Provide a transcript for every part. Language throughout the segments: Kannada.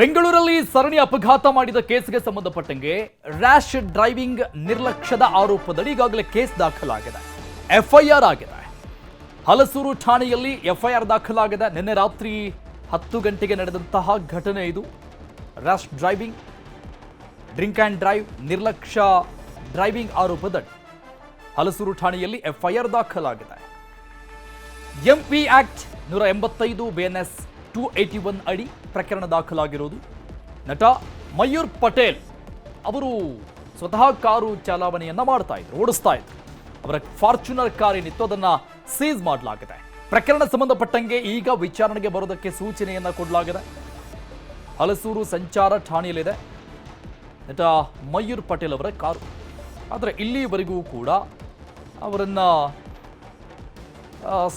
ಬೆಂಗಳೂರಲ್ಲಿ ಸರಣಿ ಅಪಘಾತ ಮಾಡಿದ ಕೇಸ್ಗೆ ಸಂಬಂಧಪಟ್ಟಂಗೆ ರ್ಯಾಶ್ ಡ್ರೈವಿಂಗ್ ನಿರ್ಲಕ್ಷ್ಯದ ಆರೋಪದಡಿ ಈಗಾಗಲೇ ಕೇಸ್ ದಾಖಲಾಗಿದೆ, ಎಫ್ಐಆರ್ ಆಗಿದೆ. ಹಲಸೂರು ಠಾಣೆಯಲ್ಲಿ ಎಫ್ಐಆರ್ ದಾಖಲಾಗಿದೆ. ನಿನ್ನೆ ರಾತ್ರಿ 10 ಗಂಟೆಗೆ ನಡೆದಂತಹ ಘಟನೆ ಇದು. Rash driving, drink and drive, ನಿರ್ಲಕ್ಷ್ಯ ಡ್ರೈವಿಂಗ್ ಆರೋಪದಡಿ ಹಲಸೂರು ಠಾಣೆಯಲ್ಲಿ ಎಫ್ಐಆರ್ ದಾಖಲಾಗಿದೆ. ಎಂಪಿ ಆಕ್ಟ್ 185 BNS 281 ಅಡಿ ಪ್ರಕರಣ ದಾಖಲಾಗಿರೋದು. ನಟ ಮಯೂರ್ ಪಟೇಲ್ ಅವರು ಸ್ವತಃ ಕಾರು ಚಾಲನೆಯನ್ನ ಓಡಿಸ್ತಾ ಇದ್ರು. ಅವರ ಫಾರ್ಚುನರ್ ಕಾರ್ ಏನಿತ್ತು ಅದನ್ನ ಸೀಸ್ ಮಾಡಲಾಗಿದೆ. ಪ್ರಕರಣ ಸಂಬಂಧಪಟ್ಟಂಗೆ ಈಗ ವಿಚಾರಣೆಗೆ ಬರೋದಕ್ಕೆ ಸೂಚನೆಯನ್ನ ಕೊಡಲಾಗಿದೆ. ಹಲಸೂರು ಸಂಚಾರ ಠಾಣೆಯಲ್ಲಿದೆ ನಟ ಮಯೂರ್ ಪಟೇಲ್ ಅವರ ಕಾರು. ಆದರೆ ಇಲ್ಲಿವರೆಗೂ ಕೂಡ ಅವರನ್ನ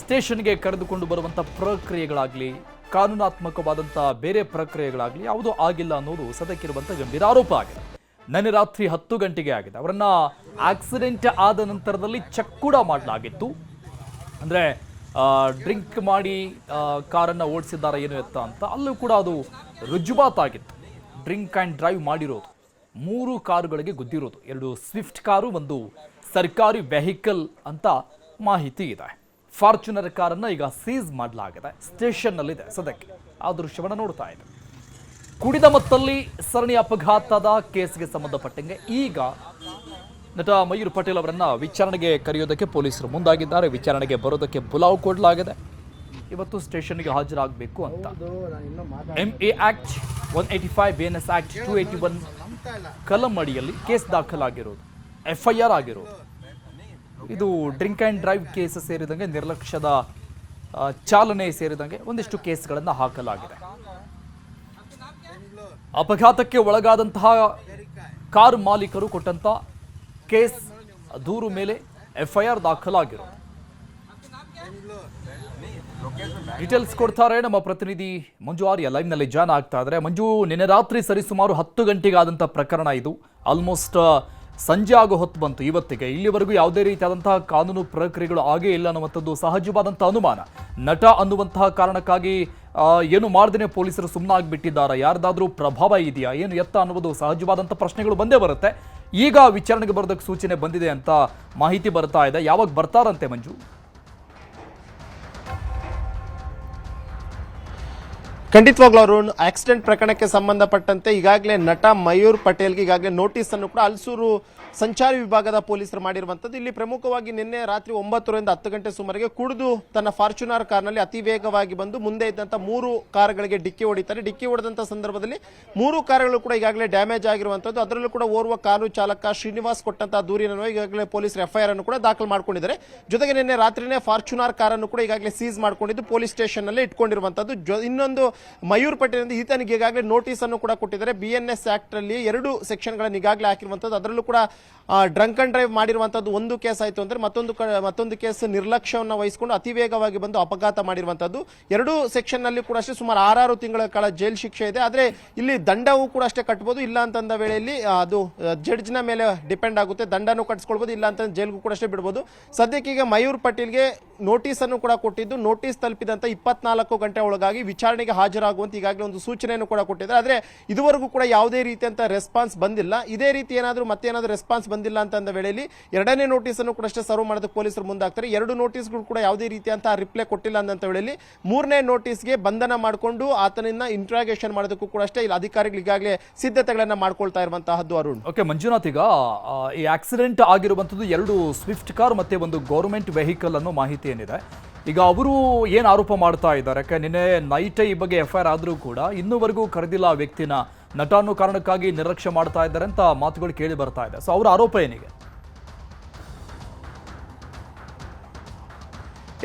ಸ್ಟೇಷನ್ಗೆ ಕರೆದುಕೊಂಡು ಬರುವಂಥ ಪ್ರಕ್ರಿಯೆಗಳಾಗಲಿ, ಕಾನೂನಾತ್ಮಕವಾದಂಥ ಬೇರೆ ಪ್ರಕ್ರಿಯೆಗಳಾಗಲಿ ಯಾವುದೂ ಆಗಿಲ್ಲ ಅನ್ನೋದು ಸದ್ಯಕ್ಕಿರುವಂಥ ಗಂಭೀರ ಆರೋಪ ಆಗಿದೆ. ನಿನ್ನೆ ರಾತ್ರಿ 10 ಗಂಟೆಗೆ ಆಗಿದೆ. ಅವರನ್ನ ಆಕ್ಸಿಡೆಂಟ್ ಆದ ನಂತರದಲ್ಲಿ ಚೆಕ್ ಕೂಡ ಮಾಡಲಾಗಿತ್ತು. ಅಂದರೆ ಡ್ರಿಂಕ್ ಮಾಡಿ ಕಾರನ್ನು ಓಡಿಸಿದ್ದಾರೆ ಏನು ಎತ್ತ ಅಂತ ಅಲ್ಲೂ ಕೂಡ ಅದು ರುಜುವಾತಾಗಿತ್ತು. ಡ್ರಿಂಕ್ ಆ್ಯಂಡ್ ಡ್ರೈವ್ ಮಾಡಿರೋದು. 3 ಕಾರುಗಳಿಗೆ ಗುದ್ದಿರೋದು. 2 ಸ್ವಿಫ್ಟ್ ಕಾರು, 1 ಸರ್ಕಾರಿ ವೆಹಿಕಲ್ ಅಂತ ಮಾಹಿತಿ ಇದೆ. ಫಾರ್ಚುನರ್ ಕಾರನ್ನು ಈಗ ಸೀಸ್ ಮಾಡಲಾಗಿದೆ. ಸ್ಟೇಷನ್ನಲ್ಲಿದೆ ಸದ್ಯಕ್ಕೆ. ಆ ದೃಶ್ಯವನ್ನು ನೋಡ್ತಾ ಇದೆ. ಕುಡಿದ ಮತ್ತಲ್ಲಿ ಸರಣಿ ಅಪಘಾತದ ಕೇಸ್ಗೆ ಸಂಬಂಧಪಟ್ಟಂಗೆ ಈಗ ನಟ ಮಯೂರ್ ಪಟೇಲ್ ಅವರನ್ನ ವಿಚಾರಣೆಗೆ ಕರೆಯೋದಕ್ಕೆ ಪೊಲೀಸರು ಮುಂದಾಗಿದ್ದಾರೆ. ವಿಚಾರಣೆಗೆ ಬರೋದಕ್ಕೆ ಬುಲಾವ್ ಕೊಡಲಾಗಿದೆ. ಇವತ್ತು ಸ್ಟೇಷನ್ಗೆ ಹಾಜರಾಗಬೇಕು ಅಂತ. MA ಆಕ್ಟ್ 185 BNS ಆಕ್ಟ್ 281 ಕಲಂ ಅಡಿಯಲ್ಲಿ ಕೇಸ್ ದಾಖಲಾಗಿರೋದು, FIR ಆಗಿರೋದು. ಇದು ಡ್ರಿಂಕ್ ಆ್ಯಂಡ್ ಡ್ರೈವ್ ಕೇಸ್ ಸೇರಿದಂಗೆ, ನಿರ್ಲಕ್ಷ್ಯದ ಚಾಲನೆ ಸೇರಿದಂಗೆ ಒಂದಿಷ್ಟು ಕೇಸ್ಗಳನ್ನು ಹಾಕಲಾಗಿದೆ. ಅಪಘಾತಕ್ಕೆ ಒಳಗಾದಂತಹ ಕಾರು ಮಾಲೀಕರು ಕೊಟ್ಟಂತ ಕೇಸ್ ದೂರು ಮೇಲೆ FIR ದಾಖಲಾಗಿರೋದು. ಡೀಟೇಲ್ಸ್ ಕೊಡ್ತಾರೆ ನಮ್ಮ ಪ್ರತಿನಿಧಿ ಮಂಜು ಆರ್ಯ, ಲೈವ್ನಲ್ಲಿ ಜಾಯ್ನ್ ಆಗ್ತಾ ಇದ್ದಾರೆ. ಮಂಜು, ನಿನ್ನೆ ರಾತ್ರಿ ಸರಿಸುಮಾರು 10 ಗಂಟೆಗೆ ಆದಂಥ ಪ್ರಕರಣ ಇದು. ಆಲ್ಮೋಸ್ಟ್ ಸಂಜೆ ಆಗೋ ಹೊತ್ತು ಬಂತು ಇವತ್ತಿಗೆ. ಇಲ್ಲಿವರೆಗೂ ಯಾವುದೇ ರೀತಿಯಾದಂತಹ ಕಾನೂನು ಪ್ರಕ್ರಿಯೆಗಳು ಆಗೇ ಇಲ್ಲ ಅನ್ನುವಂಥದ್ದು ಸಹಜವಾದಂಥ ಅನುಮಾನ. ನಟ ಅನ್ನುವಂತಹ ಕಾರಣಕ್ಕಾಗಿ ಏನು ಮಾಡ್ದೇನೆ ಪೊಲೀಸರು ಸುಮ್ಮನಾಗಿಬಿಟ್ಟಿದ್ದಾರೆ. ಯಾರ್ದಾದ್ರೂ ಪ್ರಭಾವ ಇದೆಯಾ ಏನು ಎತ್ತ ಅನ್ನುವುದು ಸಹಜವಾದಂಥ ಪ್ರಶ್ನೆಗಳು ಬಂದೇ ಬರುತ್ತೆ. ಈಗ ವಿಚಾರಣೆಗೆ ಬರೋದಕ್ಕೆ ಸೂಚನೆ ಬಂದಿದೆ ಅಂತ ಮಾಹಿತಿ ಬರ್ತಾ ಇದೆ. ಯಾವಾಗ ಬರ್ತಾರಂತೆ ಮಂಜು? ಖಂಡಿತವಾಗ್ಲೂ ಅರುಣ್, ಆಕ್ಸಿಡೆಂಟ್ ಪ್ರಕರಣಕ್ಕೆ ಸಂಬಂಧಪಟ್ಟಂತೆ ಈಗಾಗಲೇ ನಟ ಮಯೂರ್ ಪಟೇಲ್ಗೆ ಈಗಾಗಲೇ ನೋಟಿಸ್ ಅನ್ನು ಕೂಡ ಹಲಸೂರು ಸಂಚಾರಿ ವಿಭಾಗದ ಪೊಲೀಸರು ಮಾಡಿರುವಂಥದ್ದು. ಇಲ್ಲಿ ಪ್ರಮುಖವಾಗಿ ನಿನ್ನೆ ರಾತ್ರಿ 9ರಿಂದ 10 ಗಂಟೆ ಸುಮಾರಿಗೆ ಕುಡಿದು ತನ್ನ ಫಾರ್ಚುನರ್ ಕಾರ್ನಲ್ಲಿ ಅತಿ ವೇಗವಾಗಿ ಬಂದು ಮುಂದೆ ಇದ್ದಂಥ 3 ಕಾರುಗಳಿಗೆ ಡಿಕ್ಕಿ ಹೊಡಿತಾರೆ. ಡಿಕ್ಕಿ ಹೊಡೆದಂಥ ಸಂದರ್ಭದಲ್ಲಿ 3 ಕಾರುಗಳು ಕೂಡ ಈಗಾಗಲೇ ಡ್ಯಾಮೇಜ್ ಆಗಿರುವಂಥದ್ದು. ಅದರಲ್ಲೂ ಕೂಡ ಓರ್ವ ಕಾರು ಚಾಲಕ ಶ್ರೀನಿವಾಸ್ ಕೊಟ್ಟಂತಹ ದೂರಿನ ಈಗಾಗಲೇ ಪೊಲೀಸರು FIR ಅನ್ನು ಕೂಡ ದಾಖಲು ಮಾಡಿಕೊಂಡಿದ್ದಾರೆ. ಜೊತೆಗೆ ನಿನ್ನೆ ರಾತ್ರಿನೇ ಫಾರ್ಚುನರ್ ಕಾರನ್ನು ಕೂಡ ಈಗಾಗಲೇ ಸೀಸ್ ಮಾಡಿಕೊಂಡಿದ್ದು ಪೊಲೀಸ್ ಸ್ಟೇಷನ್ ನಲ್ಲಿ ಇಟ್ಕೊಂಡಿರುವಂಥದ್ದು. ಇನ್ನೊಂದು ಮಯೂರ್ ಪಟೇಲ್ ಈತನಿಗೆ ಈಗಾಗಲೇ ನೋಟಿಸ್ ಅನ್ನು ಕೂಡ ಕೊಟ್ಟಿದ್ದಾರೆ. BNS ಆಕ್ಟ್ ಅಲ್ಲಿ 2 ಸೆಕ್ಷನ್ಗಳನ್ನು ಈಗಾಗಲೇ ಹಾಕಿರುವಂಥದ್ದು. ಅದರಲ್ಲೂ ಕೂಡ ಡ್ರಂಕ್ ಅಂಡ್ ಡ್ರೈವ್ ಮಾಡಿರುವಂಥದ್ದು 1 ಕೇಸ್ ಆಯಿತು ಅಂದರೆ ಮತ್ತೊಂದು ಕೇಸ್ ನಿರ್ಲಕ್ಷ್ಯವನ್ನು ವಹಿಸಿಕೊಂಡು ಅತಿ ವೇಗವಾಗಿ ಬಂದು ಅಪಘಾತ ಮಾಡಿರುವಂಥದ್ದು. 2 ಸೆಕ್ಷನ್ನಲ್ಲಿ ಕೂಡ ಅಷ್ಟೇ ಸುಮಾರು 6 ತಿಂಗಳ ಕಾಲ ಜೈಲು ಶಿಕ್ಷೆ ಇದೆ. ಆದರೆ ಇಲ್ಲಿ ದಂಡವೂ ಕೂಡ ಅಷ್ಟೇ ಕಟ್ಬೋದು. ಇಲ್ಲ ಅಂತಂದ ವೇಳೆಯಲ್ಲಿ ಅದು ಜಡ್ಜ್ನ ಮೇಲೆ ಡಿಪೆಂಡ್ ಆಗುತ್ತೆ. ದಂಡನೂ ಕಟ್ಸ್ಕೊಳ್ಬೋದು, ಇಲ್ಲ ಅಂತ ಜೈಲ್ಗೂ ಕೂಡ ಅಷ್ಟೇ ಬಿಡ್ಬೋದು. ಸದ್ಯಕ್ಕೆ ಈಗ ಮಯೂರ್ ಪಟೇಲ್ಗೆ ನೋಟಿಸ್ ಅನ್ನು ಕೂಡ ಕೊಟ್ಟಿದ್ದು, ನೋಟಿಸ್ ತಲುಪಿದಂತ 24 ಗಂಟೆ ಒಳಗಾಗಿ ವಿಚಾರಣೆಗೆ ಹಾಜರಾಗುವಂತೆ ಈಗಾಗಲೇ ಒಂದು ಸೂಚನೆಯನ್ನು ಕೂಡ ಕೊಟ್ಟಿದ್ದಾರೆ. ಆದರೆ ಇದುವರೆಗೂ ಕೂಡ ಯಾವುದೇ ರೀತಿಯಂತ ರೆಸ್ಪಾನ್ಸ್ ಬಂದಿಲ್ಲ. ಇದೇ ರೀತಿ ಏನಾದರೂ ಮತ್ತೇನಾದರೂ ರೆಸ್ಪಾನ್ಸ್ ಬಂದಿಲ್ಲ ಅಂತಂದ ವೇಳೆಯಲ್ಲಿ 2ನೇ ನೋಟಿಸ್ ಅನ್ನು ಕೂಡ ಅಷ್ಟೇ ಸರ್ವ್ ಮಾಡೋದಕ್ಕೆ ಪೊಲೀಸರು ಮುಂದಾಗ್ತಾರೆ. 2 ನೋಟಿಸ್ಗಳು ಕೂಡ ಯಾವುದೇ ರೀತಿಯಂತ ರಿಪ್ಲೈ ಕೊಟ್ಟಿಲ್ಲ ಅಂತ ವೇಳೆಯಲ್ಲಿ 3ನೇ ನೋಟಿಸ್ಗೆ ಬಂಧನ ಮಾಡಿಕೊಂಡು ಆತನನ್ನ ಇಂಟ್ರಾಗೇಷನ್ ಮಾಡೋದಕ್ಕೂ ಕೂಡ ಅಷ್ಟೇ ಇಲ್ಲಿ ಅಧಿಕಾರಿಗಳು ಈಗಾಗಲೇ ಸಿದ್ಧತೆಗಳನ್ನ ಮಾಡ್ಕೊಳ್ತಾ ಇರುವಂತಹದ್ದು. ಅರುಣ್, ಓಕೆ ಮಂಜುನಾಥ್, ಈಗ ಈ ಆಕ್ಸಿಡೆಂಟ್ ಆಗಿರುವಂಥದ್ದು 2 ಸ್ವಿಫ್ಟ್ ಕಾರ್ ಮತ್ತೆ 1 ಗೌರ್ಮೆಂಟ್ ವೆಹಿಕಲ್ ಅನ್ನೋ ಮಾಹಿತಿ ಏನಿದೆ. ಈಗ ಅವರು ಏನು ಆರೋಪ ಮಾಡ್ತಾ ಇದ್ದಾರೆ, ಯಾಕೆ ನಿನ್ನೆ ನೈಟೇ ಈ ಬಗ್ಗೆ FIR ಆದರೂ ಕೂಡ ಇನ್ನೂವರೆಗೂ ಕರೆದಿಲ್ಲ ಆ ವ್ಯಕ್ತಿನ, ನಟ ಅನ್ನೋ ಕಾರಣಕ್ಕಾಗಿ ನಿರ್ಲಕ್ಷ್ಯ ಮಾಡ್ತಾ ಇದ್ದಾರೆ ಅಂತ ಮಾತುಗಳು ಕೇಳಿ ಬರ್ತಾ ಇದೆ. ಸೊ ಅವರ ಆರೋಪ ಏನಿಗೆ?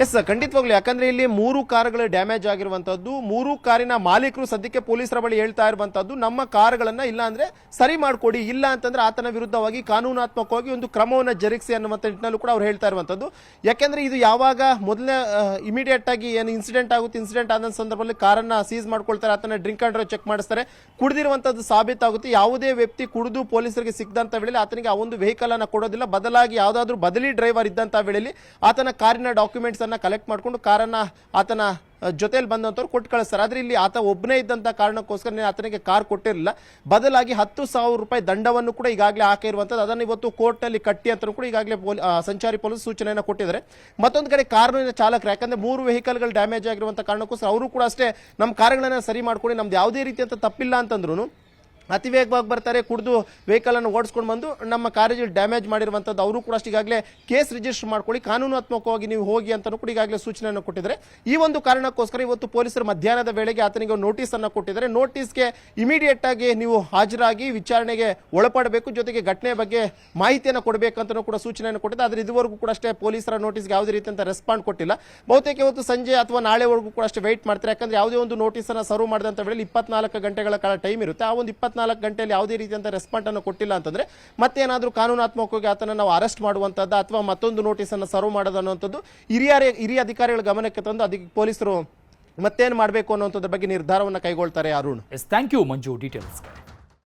ಎಸ್, ಖಂಡಿತವಾಗ್ಲು. ಯಾಕಂದ್ರೆ ಇಲ್ಲಿ 3 ಕಾರುಗಳು ಡ್ಯಾಮೇಜ್ ಆಗಿರುವಂತದ್ದು. 3 ಕಾರಿನ ಮಾಲೀಕರು ಸದ್ಯಕ್ಕೆ ಪೊಲೀಸರ ಬಳಿ ಹೇಳ್ತಾ ಇರುವಂತದ್ದು, ನಮ್ಮ ಕಾರುಗಳನ್ನ ಇಲ್ಲ ಅಂದ್ರೆ ಸರಿ ಮಾಡ್ಕೊಡಿ, ಇಲ್ಲ ಅಂತಂದ್ರೆ ಆತನ ವಿರುದ್ಧವಾಗಿ ಕಾನೂನಾತ್ಮಕವಾಗಿ ಒಂದು ಕ್ರಮವನ್ನು ಜರುಗಿಸಿ ಅನ್ನುವಂಥ ನಿಟ್ಟಿನಲ್ಲೂ ಕೂಡ ಅವ್ರು ಹೇಳ್ತಾ ಇರುವಂತದ್ದು. ಯಾಕೆಂದ್ರೆ ಇದು ಯಾವಾಗ ಮೊದಲನೇ ಇಮಿಡಿಯೇಟ್ ಆಗಿ ಏನು ಇನ್ಸಿಡೆಂಟ್ ಆಗುತ್ತೆ, ಇನ್ಸಿಡೆಂಟ್ ಆದ ಸಂದರ್ಭದಲ್ಲಿ ಕಾರನ್ನ ಸೀಸ್ ಮಾಡ್ಕೊಳ್ತಾರೆ, ಆತನ ಡ್ರಿಂಕ್ ಅಂಡ್ ಡ್ರೈವ್ ಚೆಕ್ ಮಾಡಿಸ್ತಾರೆ, ಕುಡಿದಿರುವಂತದ್ದು ಸಾಬೀತಾಗುತ್ತೆ. ಯಾವುದೇ ವ್ಯಕ್ತಿ ಕುಡಿದು ಪೊಲೀಸರಿಗೆ ಸಿಕ್ಕದಂತ ವೇಳೆಯಲ್ಲಿ ಆತನಿಗೆ ಆ ಒಂದು ವೆಹಿಕಲ್ ಅನ್ನ ಕೊಡೋದಿಲ್ಲ. ಬದಲಾಗಿ ಯಾವುದಾದ್ರೂ ಬದಲಿ ಡ್ರೈವರ್ ಇದ್ದಂತ ವೇಳೆಯಲ್ಲಿ ಆತನ ಕಾರಿನ ಡಾಕ್ಯುಮೆಂಟ್ಸ್ ಕಲೆಕ್ಟ್ ಮಾಡಿಕೊಂಡು ಕಾರನ್ನ ಆತನ ಜೊತೆಲಿ ಬಂದಂತವ್ರು ಕೊಟ್ಟು ಕಳಿಸ್ತಾರೆ. ಆದ್ರೆ ಇಲ್ಲಿ ಆತ ಒಬ್ಬನೇ ಇದ್ದಂತ ಕಾರಣಕ್ಕೋಸ್ಕರ ಆತನಿಗೆ ಕಾರ್ ಕೊಟ್ಟಿರಲಿಲ್ಲ, ಬದಲಾಗಿ 10,000 ರೂಪಾಯಿ ದಂಡವನ್ನು ಕೂಡ ಈಗಾಗಲೇ ಹಾಕಿರುವಂತದ್ದು. ಅದನ್ನು ಇವತ್ತು ಕೋರ್ಟ್ ನಲ್ಲಿ ಕಟ್ಟಿ ಅಂತ ಕೂಡ ಈಗಾಗಲೇ ಸಂಚಾರಿ ಪೊಲೀಸ್ ಸೂಚನೆಯನ್ನು ಕೊಟ್ಟಿದ್ದಾರೆ. ಮತ್ತೊಂದು ಕಡೆ ಕಾರಿನ ಚಾಲಕರು, ಯಾಕಂದ್ರೆ 3 ವೆಹಿಕಲ್ಗಳು ಡ್ಯಾಮೇಜ್ ಆಗಿರುವಂತ ಕಾರಣಕ್ಕೋಸ್ಕರ ಅವರು ಕೂಡ ಅಷ್ಟೇ ನಮ್ಮ ಕಾರುಗಳನ್ನ ಸರಿ ಮಾಡ್ಕೊಂಡು ನಮ್ದು ಯಾವುದೇ ರೀತಿಯಂತ ತಪ್ಪಿಲ್ಲ ಅಂತಂದ್ರು ಅತಿ ವೇಗವಾಗಿ ಬರ್ತಾರೆ, ಕುಡಿದು ವೆಹಿಕಲ್ ಅನ್ನು ಓಡಿಸ್ಕೊಂಡು ಬಂದು ನಮ್ಮ ಕಾಲೇಜಲ್ಲಿ ಡ್ಯಾಮೇಜ್ ಮಾಡಿರುವಂಥದ್ದು. ಅವರು ಕೂಡ ಅಷ್ಟು ಈಗಾಗಲೇ ಕೇಸ್ ರಿಜಿಸ್ಟರ್ ಮಾಡ್ಕೊಳ್ಳಿ, ಕಾನೂನಾತ್ಮಕವಾಗಿ ನೀವು ಹೋಗಿ ಅಂತ ಕೂಡ ಈಗಾಗಲೇ ಸೂಚನೆಯನ್ನು ಕೊಟ್ಟಿದ್ದಾರೆ. ಈ ಒಂದು ಕಾರಣಕ್ಕೋಸ್ಕರ ಇವತ್ತು ಪೊಲೀಸರು ಮಧ್ಯಾಹ್ನದ ವೇಳೆಗೆ ಆತನಿಗೆ ನೋಟಿಸ್ ಅನ್ನು ಕೊಟ್ಟಿದ್ದಾರೆ. ನೋಟಿಸ್ಗೆ ಇಮಿಡಿಯೇಟ್ ಆಗಿ ನೀವು ಹಾಜರಾಗಿ ವಿಚಾರಣೆಗೆ ಒಳಪಡಬೇಕು, ಜೊತೆಗೆ ಘಟನೆ ಬಗ್ಗೆ ಮಾಹಿತಿಯನ್ನು ಕೊಡಬೇಕಂತ ಕೂಡ ಸೂಚನೆಯನ್ನು ಕೊಟ್ಟಿದೆ. ಆದರೆ ಇದುವರೆಗೂ ಕೂಡ ಅಷ್ಟೇ ಪೊಲೀಸರ ನೋಟಿಸ್ಗೆ ಯಾವುದೇ ರೀತಿಯಂತ ರೆಸ್ಪಾಂಡ್ ಕೊಟ್ಟಿಲ್ಲ. ಬಹುತೇಕ ಇವತ್ತು ಸಂಜೆ ಅಥವಾ ನಾಳೆವರೆಗೂ ಕೂಡ ಅಷ್ಟೇ ವೆಯ್ಟ್ ಮಾಡ್ತಾರೆ. ಯಾಕಂದ್ರೆ ಯಾವುದೇ ಒಂದು ನೋಟಿಸ್ ಅನ್ನು ಸರ್ವ್ ಮಾಡಿದಂಥ ವೇಳೆ 24 ಗಂಟೆಗಳ ಕಾಲ ಟೈಮ್ ಇರುತ್ತೆ. ಆ ಒಂದು 24 ಗಂಟೆಯಲ್ಲಿ ಯಾವುದೇ ರೀತಿಯಂತ ರೆಸ್ಪಾಂಡ್ ಅನ್ನು ಕೊಟ್ಟಿಲ್ಲ ಅಂತಂದ್ರೆ ಮತ್ತೇನಾದ್ರೂ ಕಾನೂನಾತ್ಮಕವಾಗಿ ಆತನ ನಾವು ಅರೆಸ್ಟ್ ಮಾಡುವಂತದ್ದು ಅಥವಾ ಮತ್ತೊಂದು ನೋಟಿಸ್ ಅನ್ನು ಸರ್ವ್ ಮಾಡೋದು ಅನ್ನುವಂಥದ್ದು ಹಿರಿಯ ಅಧಿಕಾರಿಗಳ ಗಮನಕ್ಕೆ ತಂದು ಅದಕ್ಕೆ ಪೊಲೀಸರು ಮತ್ತೇನು ಮಾಡಬೇಕು ಅನ್ನುವಂಥದ್ರ ಬಗ್ಗೆ ನಿರ್ಧಾರವನ್ನು ಕೈಗೊಳ್ತಾರೆ. Arun, thank you Manju details.